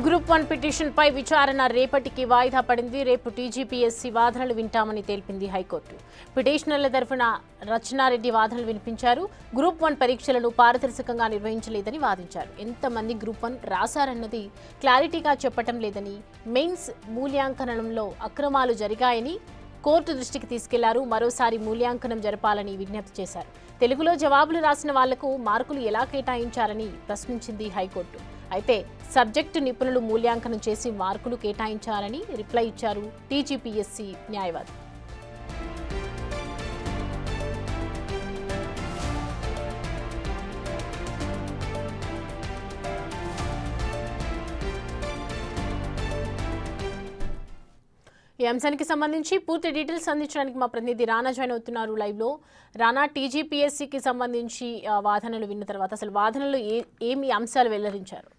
Group 1 petition పై విచారణ రేపటికి వాయిదా పడింది. రేపు టీజీపీఎస్సీ వాదనలు వింటామని తెలిపింది హైకోర్టు. పిటిషనర్ల తరఫున రచనారెడ్డి వాదనలు వినిపించారు. గ్రూప్ 1 పరీక్షలను పారదర్శకంగా నిర్వహించలేదని వాదించారు. ఎంతమంది గ్రూప్ 1 రాశారన్నది క్లారిటీగా చెప్పటం లేదని, మెయిన్స్ మూల్యాంకనంలో అక్రమాలు జరిగాయని కోర్టు దృష్టికి తీసుకెళ్లారు. మరోసారి మూల్యాంకనం జరపాలని విజ్ఞప్తి చేశారు. తెలుగులో జవాబులు రాసిన వాళ్లకు మార్కులు ఎలా కేటాయించారని ప్రశ్నించింది హైకోర్టు. అయితే సబ్జెక్టు నిపుణులు మూల్యాంకనం చేసి మార్కులు కేటాయించాలని రిప్లై ఇచ్చారు టీజీపీఎస్సీ న్యాయవాది. ఈ అంశానికి సంబంధించి పూర్తి డీటెయిల్స్ అందించడానికి మా ప్రతినిధి రానా జాయిన్ అవుతున్నారు లైవ్ లో. రానా, టీజీపీఎస్సీకి సంబంధించి వాదనలు విన్న తర్వాత అసలు వాదనలు ఏమి అంశాలు వెల్లడించారు?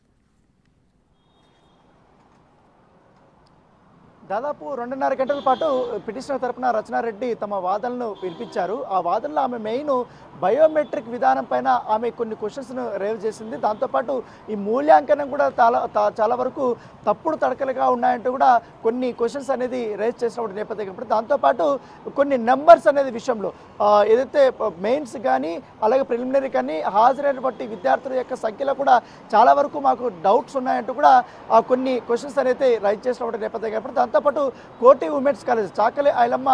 దాదాపు 2.5 గంటల పాటు పిటిషనర్ తరపున రచనారెడ్డి తమ వాదనలను వినిపించారు. ఆ వాదనలో ఆమె మెయిన్ బయోమెట్రిక్ విధానం పైన ఆమె కొన్ని క్వశ్చన్స్ను రేవ్ చేసింది. దాంతోపాటు ఈ మూల్యాంకనం కూడా చాలా వరకు తప్పుడు తడకలుగా ఉన్నాయంటూ కూడా కొన్ని క్వశ్చన్స్ అనేది రేజ్ చేసినప్పుడు నేపథ్యం కాబట్టి దాంతోపాటు కొన్ని నెంబర్స్ అనేది విషయంలో ఏదైతే మెయిన్స్ కానీ అలాగే ప్రిలిమినరీ కానీ హాజరైనటువంటి విద్యార్థుల యొక్క సంఖ్యలో కూడా చాలా వరకు మాకు డౌట్స్ ఉన్నాయంటూ కూడా కొన్ని క్వశ్చన్స్ అనేది రైజ్ చేసినప్పుడు నేపథ్యం కాబట్టి దాంతోపాటు కోటి ఉమెన్స్ కాలేజ్ చాకలి ఐలమ్మ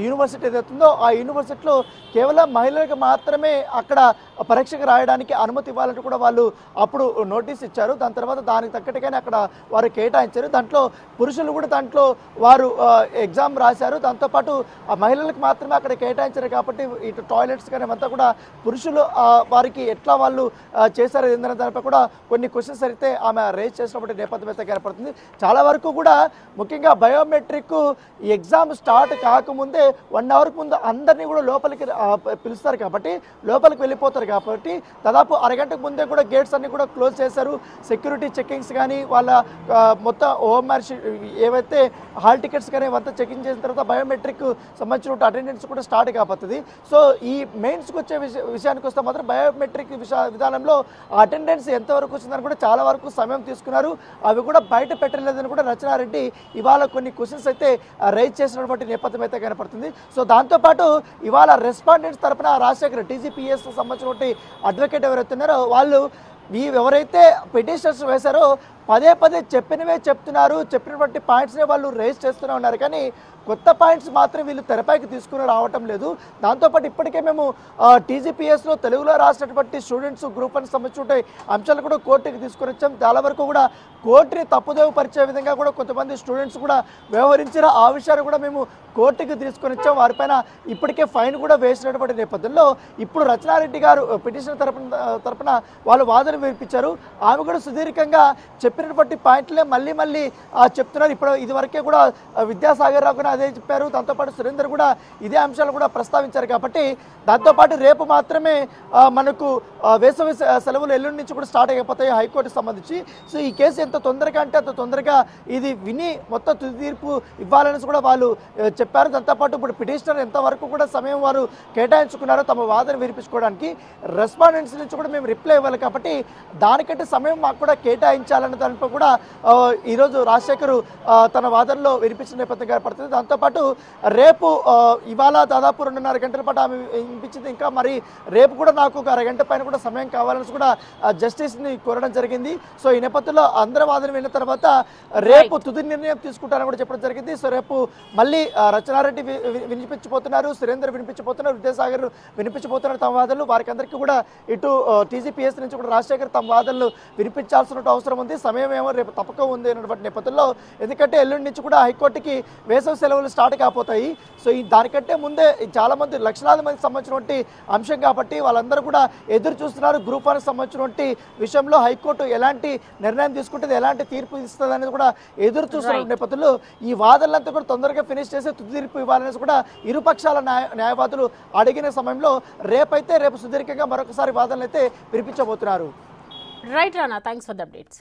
యూనివర్సిటీ ఏదైతుందో ఆ యూనివర్సిటీలో కేవలం మహిళలకు మాత్రమే అక్కడ పరీక్షకు రాయడానికి అనుమతి ఇవ్వాలంటూ కూడా వాళ్ళు అప్పుడు నోటీస్ ఇచ్చారు. దాని తర్వాత దానికి తగ్గట్టుగానే అక్కడ వారు కేటాయించారు. దాంట్లో పురుషులు కూడా దాంట్లో వారు ఎగ్జామ్ రాశారు. దాంతోపాటు ఆ మహిళలకు మాత్రమే అక్కడ కేటాయించారు కాబట్టి ఇటు టాయిలెట్స్ కానీ అంతా కూడా పురుషులు వారికి ఎట్లా వాళ్ళు చేశారు ఏందనే దానిపై కూడా కొన్ని క్వశ్చన్స్ అయితే ఆమె రేజ్ చేసినప్పుడు నేపథ్యం అయితే కనపడుతుంది. చాలా వరకు కూడా ముఖ్యంగా బయోమెట్రిక్ ఎగ్జామ్ స్టార్ట్ కాకముందే 1 అవర్ ముందు అందరినీ కూడా లోపలికి పిలుస్తారు కాబట్టి లోపలికి వెళ్ళిపోతారు కాబట్టి దాదాపు అరగంటకు ముందే కూడా గేట్స్ అన్ని కూడా క్లోజ్ చేశారు. సెక్యూరిటీ చెకింగ్స్ కానీ వాళ్ళ మొత్తం ఓఎంఆర్ ఏవైతే హాల్ టికెట్స్ కానీ అంతా చెకింగ్ చేసిన తర్వాత బయోమెట్రిక్ సంబంధించిన అటెండెన్స్ కూడా స్టార్ట్ కాబోతుంది. సో ఈ మెయిన్స్కి వచ్చే విషయానికి వస్తే మాత్రం బయోమెట్రిక్ విధానంలో అటెండెన్స్ ఎంతవరకు వచ్చిందని కూడా చాలా వరకు సమయం తీసుకున్నారు. అవి కూడా బయట పెట్టలేదని కూడా రచనారెడ్డి ఇవాళ కొన్ని క్వశ్చన్స్ అయితే రైజ్ చేసినటువంటి నేపథ్యం అయితే కనపడుతుంది. సో దాంతోపాటు ఇవాళ రెస్పాండెంట్స్ తరపున రాజశేఖర్ టీజీపీఎస్ సంబంధించినటువంటి అడ్వకేట్ ఎవరైతే ఉన్నారో వాళ్ళు ఎవరైతే పిటిషన్స్ వేశారో పదే చెప్పినవే చెప్తున్నారు, చెప్పినటువంటి పాయింట్స్నే వాళ్ళు రేజ్ చేస్తూనే ఉన్నారు. కానీ కొత్త పాయింట్స్ మాత్రం వీళ్ళు తెరపైకి తీసుకుని రావటం లేదు. దాంతోపాటు ఇప్పటికే మేము టీజీపీఎస్లో తెలుగులో రాసినటువంటి స్టూడెంట్స్ గ్రూప్ 1 సంబంధించిన అంశాలు కూడా కోర్టుకి తీసుకుని వచ్చాం. చాలా వరకు కూడా కోర్టుని తప్పుదేవు పరిచే విధంగా కూడా కొంతమంది స్టూడెంట్స్ కూడా వ్యవహరించారు. ఆ విషయాన్ని కూడా మేము కోర్టుకి తీసుకొని వచ్చాం. వారిపైన ఇప్పటికే ఫైన్ కూడా వేసినటువంటి నేపథ్యంలో ఇప్పుడు రచనారెడ్డి గారు పిటిషన్ తరపున వాళ్ళు వాదన వినిపించారు. ఆమె కూడా సుదీర్ఘంగా చెప్పినటువంటి పాయింట్లే మళ్ళీ చెప్తున్నారు. ఇప్పుడు ఇదివరకే కూడా విద్యాసాగర్ రావు కూడా అదే చెప్పారు. దాంతోపాటు సురేందర్ కూడా ఇదే అంశాలు కూడా ప్రస్తావించారు. కాబట్టి దాంతోపాటు రేపు మాత్రమే మనకు వేసవి సెలవులు ఎల్లుండి నుంచి కూడా స్టార్ట్ అయిపోతాయి హైకోర్టుకు సంబంధించి. సో ఈ కేసు ఎంత తొందరగా అంటే అంత తొందరగా ఇది విని మొత్తం తుది తీర్పు ఇవ్వాలని కూడా వాళ్ళు చెప్పారు. దాంతోపాటు ఇప్పుడు పిటిషనర్ ఎంతవరకు కూడా సమయం వారు కేటాయించుకున్నారో తమ వాదన వినిపించుకోవడానికి రెస్పాండెంట్స్ నుంచి కూడా మేము రిప్లై ఇవ్వాలి కాబట్టి దానికంటే సమయం మాకు కూడా కేటాయించాలన్న దానిపై కూడా ఈరోజు రాజశేఖర్ తన వాదనలో వినిపించిన నేపథ్యం కనపడుతుంది. దాంతోపాటు రేపు ఇవాళ దాదాపు 2.5 గంటల పాటు ఆమె వినిపించింది. ఇంకా మరి రేపు కూడా నాకు ఒక అరగంట పైన కూడా సమయం కావాలని కూడా జస్టిస్ని కోరడం జరిగింది. సో ఈ నేపథ్యంలో అందరి వాదన విన్న తర్వాత రేపు తుది నిర్ణయం తీసుకుంటారని కూడా చెప్పడం జరిగింది. సో రేపు మళ్ళీ రచనారెడ్డి వినిపించబోతున్నారు, సురేందర్ వినిపించబోతున్నారు, విద్యాసాగర్ వినిపించబోతున్నారు తమ వాదనలు. వారికి అందరికీ కూడా ఇటు టీజీపీఎస్ నుంచి కూడా రాజశేఖర్ తమ వాదనలు వినిపించాల్సిన అవసరం ఉంది. సమయం ఏమో రేపు తప్పక ఉంది అన్నటువంటి నేపథ్యంలో ఎందుకంటే ఎల్లుండి నుంచి కూడా హైకోర్టుకి వేసవి సెలవులు స్టార్ట్ కాపోతాయి. సో దానికంటే ముందే చాలా మంది లక్షలాది మందికి సంబంధించినటువంటి అంశం కాబట్టి వాళ్ళందరూ కూడా ఎదురు చూస్తున్నారు. గ్రూప్ 1 సంబంధించినటువంటి విషయంలో హైకోర్టు ఎలాంటి నిర్ణయం తీసుకుంటుంది, ఎలాంటి తీర్పు ఇస్తుంది అనేది కూడా ఎదురు చూస్తున్న నేపథ్యంలో ఈ వాదనలంతా కూడా తొందరగా ఫినిష్ చేసి తుది తీర్పు ఇవ్వాలనేసి కూడా ఇరుపక్షాల న్యాయవాదులు అడిగిన సమయంలో రేపు సుదీర్ఘంగా మరొకసారి వాదనలు అయితే వినిపించబోతున్నారు. Right Rana, thanks for the updates.